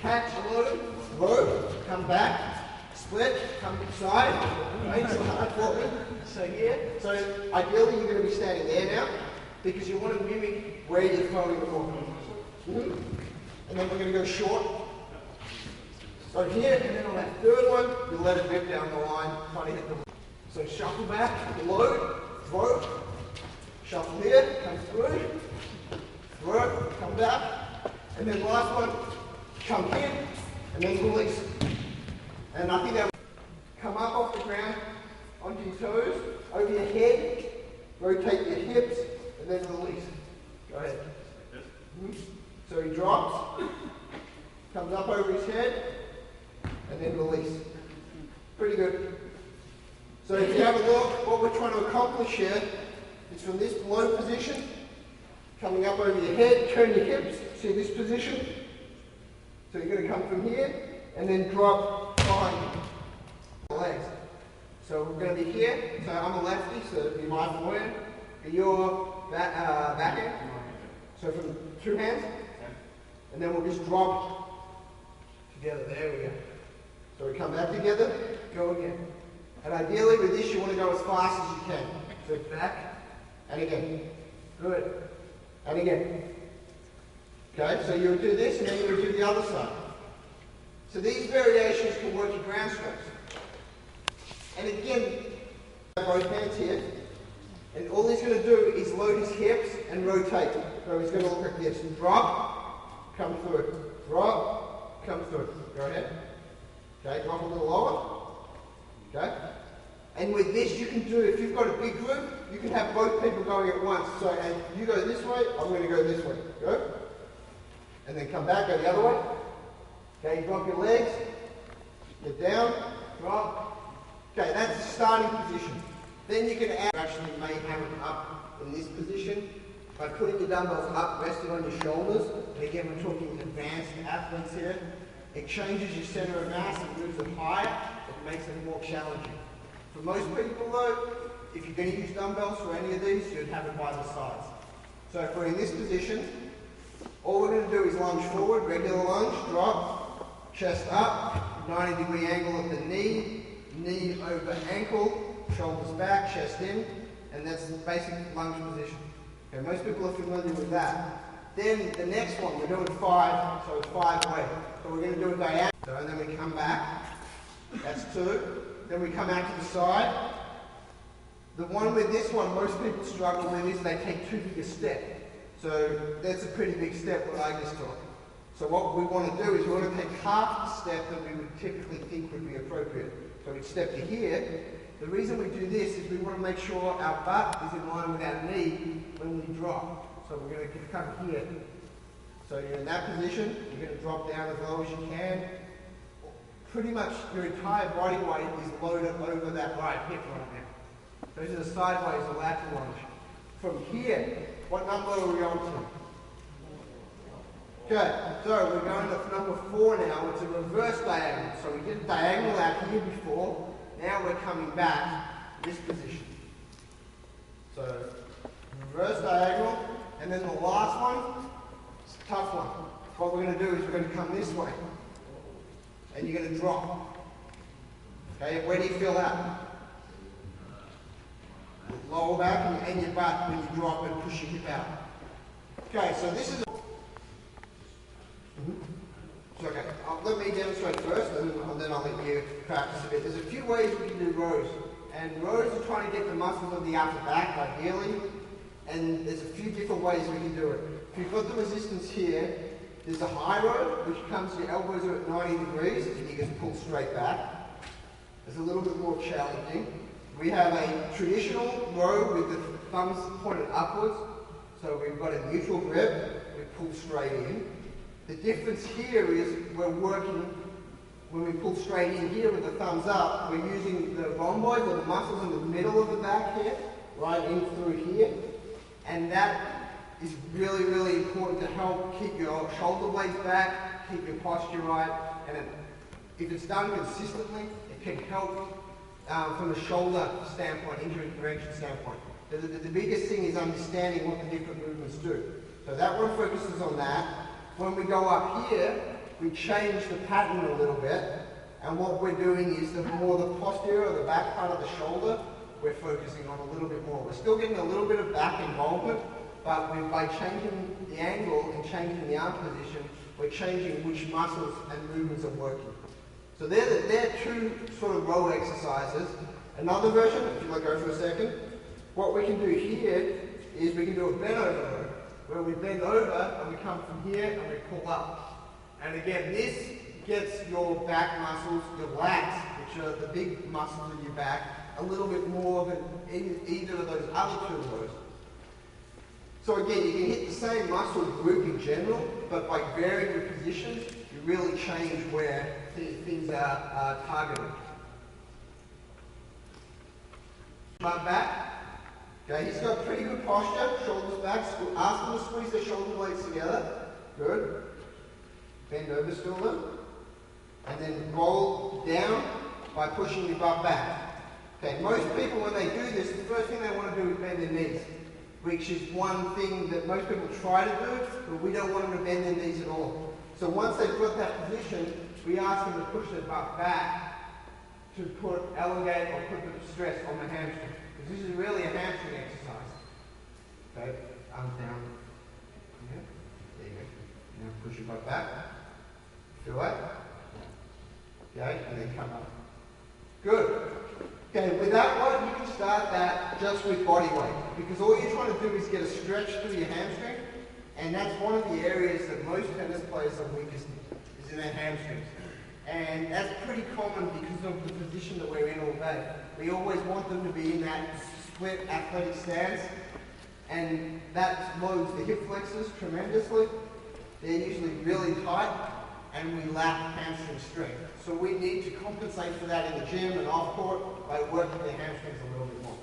catch a load, throw, come back, split, come inside. Right? It's hard for me. So here, so ideally you're going to be standing there now because you want to mimic where you're throwing the ball. And then we're going to go short. So here, and then on that third one, you let it rip down the line, trying to hit the. So shuffle back, load, throw, shuffle here, come through, throw, come back, and then last one, come in, and then release. And I think that come up off the ground, onto your toes, over your head, rotate your hips, and then release. Go ahead. So he drops, comes up over his head, and then release. Pretty good. So if you have a look, what we're trying to accomplish here is from this low position, coming up over your head, turn your hips, see this position. So you're going to come from here, and then drop behind the legs. So we're going to be here, so I'm a lefty, so be my forehand, and your backhand. So from two hands, and then we'll just drop together. There we go. So we come back together, go again. And ideally with this you want to go as fast as you can. So back, and again. Good. And again. Okay, so you'll do this and then you'll do the other side. So these variations can work your ground strokes. And again, both hands here. And all he's going to do is load his hips and rotate. So he's going to look like this. Drop, come through. Drop, come through. Go ahead. Okay, drop a little lower. Okay? And with this you can do, if you've got a big group, you can have both people going at once. So and you go this way, I'm going to go this way. Go. And then come back, go the other way. Okay, drop your legs. Get down. Drop. Okay, that's the starting position. Then you can actually may have it up in this position by putting your dumbbells up, resting on your shoulders. And again, we're talking advanced athletes here. It changes your center of mass, it moves it higher, it makes it more challenging. For most people though, if you're going to use dumbbells for any of these, you'd have it by the sides. So if we're in this position, all we're going to do is lunge forward, regular lunge, drop, chest up, 90-degree angle at the knee, knee over ankle, shoulders back, chest in, and that's the basic lunge position. Okay, most people are familiar with that. Then the next one, we're doing 5, so it's 5 weight. So we're going to do a diagonal, and then we come back, that's 2. Then we come out to the side. The one with this one, most people struggle with is they take too big a step. So that's a pretty big step what I just took. So what we want to do is we want to take half the step that we would typically think would be appropriate. So we step to here. The reason we do this is we want to make sure our butt is in line with our knee when we drop. So we're going to come here. So you're in that position, you're going to drop down as low as you can. Pretty much your entire body weight is loaded over that right hip right now. Those are the sideways or lateral lunge. From here, what number are we on to? Okay, so we're going to number 4 now. It's a reverse diagonal. So we did diagonal out here before. Now we're coming back this position. So reverse diagonal, and then the last one, it's a tough one. What we're going to do is we're going to come this way, and you're going to drop. Okay, where do you feel that? Lower back and your butt when you drop and push your hip out. Okay, so this is. So, okay, let me demonstrate first, and then I'll let you practice a bit. There's a few ways we can do rows, and rows are trying to get the muscles of the upper back, ideally, and there's a few different ways we can do it. If you've got the resistance here, there's a high row, which comes, your elbows are at 90 degrees, and you can pull straight back. It's a little bit more challenging. We have a traditional row with the thumbs pointed upwards, so we've got a neutral grip, we pull straight in. The difference here is we're working, when we pull straight in here with the thumbs up, we're using the rhomboids or the muscles in the middle of the back here, right in through here. And that is really, really important to help keep your shoulder blades back, keep your posture right, and if it's done consistently, it can help from a shoulder standpoint, injury prevention standpoint. The biggest thing is understanding what the different movements do. So that one focuses on that. When we go up here, we change the pattern a little bit, and what we're doing is the posterior or the back part of the shoulder, we're focusing on a little bit more. We're still getting a little bit of back involvement, but by changing the angle and changing the arm position, we're changing which muscles and movements are working. So they're two sort of row exercises. Another version, if you want to go for a second, what we can do here is we can do a bend over row, where we bend over and we come from here and we pull up. And again, this gets your back muscles, your lats, which are the big muscles in your back, a little bit more than either of those other two rows. So again, you can hit the same muscle group in general, but by varying your positions, you really change where things are targeted. Come back. Okay, he's got pretty good posture, shoulders back. Ask him to squeeze their shoulder blades together. Good. Bend over still though. And then roll down by pushing your butt back. Okay, most people when they do this, the first thing they want to do is bend their knees, which is one thing that most people try to do, but we don't want them to bend their knees at all. So once they've got that position, we ask them to push their butt back to elongate or put the stress on the hamstring. Because this is really a hamstring exercise. Okay, arms down. Yeah. There you go. Now push your butt back. Feel that? Okay, and then come up. Good. Okay, with that one, you can start that just with body weight. Because all you're trying to do is get a stretch through your hamstring. And that's one of the areas that most tennis players are weakest in, is in their hamstrings. And that's pretty common because of the position that we're in all day. We always want them to be in that split athletic stance, and that loads the hip flexors tremendously. They're usually really tight, and we lack hamstring strength. So we need to compensate for that in the gym and off court by working their hamstrings a little bit more.